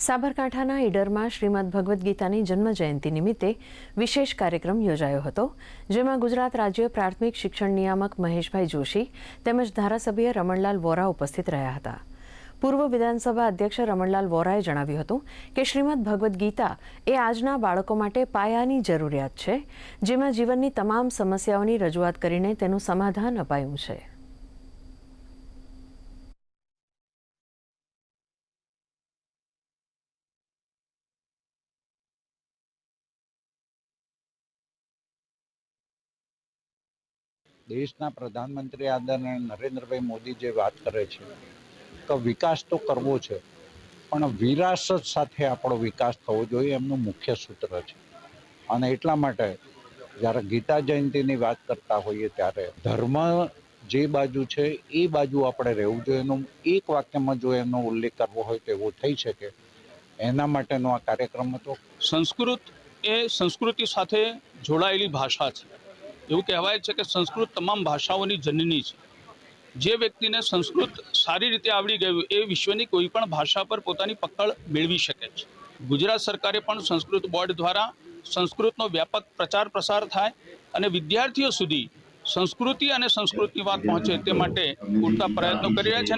સાબરકાંઠાના ઈડરમાં શ્રીમદ ભગવદ્ ગીતાની જન્મ જયંતિ નિમિત્તે વિશેષ કાર્યક્રમ યોજાયો હતો, જેમાં ગુજરાત રાજ્ય પ્રાથમિક શિક્ષણ નિયામક મહેશભાઈ જોશી તેમજ ધારાસભ્ય રમણલાલ વોરા ઉપસ્થિત રહ્યા હતા. પૂર્વ વિધાનસભા અધ્યક્ષ રમણલાલ વોરાએ જણાવ્યું હતું કે શ્રીમદ ભગવદ્ ગીતા એ આજના બાળકો માટે પાયાની જરૂરિયાત છે, જેમાં જીવનની તમામ સમસ્યાઓની રજૂઆત કરીને તેનું સમાધાન અપાયું છે. દેશના પ્રધાનમંત્રી આદરણીય નરેન્દ્રભાઈ મોદી જે વાત કરે છે કે વિકાસ તો કરવો છે, પણ વિરાસત સાથે આપણો વિકાસ થવો જોઈએ, એમનું મુખ્ય સૂત્ર છે. અને એટલા માટે જ્યારે ગીતા જયંતિની વાત કરતા હોઈએ ત્યારે ધર્મ જે બાજુ છે એ બાજુ આપણે રહેવું જોઈએ. એનું એક વાક્યમાં જો એનો ઉલ્લેખ કરવો હોય તો એવો થઈ શકે, એના માટેનો આ કાર્યક્રમ હતો. સંસ્કૃત એ સંસ્કૃતિ સાથે જોડાયેલી ભાષા છે. એવું કહેવાય છે કે સંસ્કૃત તમામ ભાષાઓની જનની છે. જે વ્યક્તિને સંસ્કૃત સારી રીતે આવડી ગયું એ વિશ્વની કોઈ પણ ભાષા પર પોતાની પકડ મેળવી શકે છે. ગુજરાત સરકારે પણ સંસ્કૃત બોર્ડ દ્વારા સંસ્કૃતનો વ્યાપક પ્રચાર પ્રસાર થાય અને વિદ્યાર્થીઓ સુધી સંસ્કૃતિ અને સંસ્કૃતની વાત પહોંચે તે માટે પૂરતા પ્રયત્નો કરી રહ્યા છે.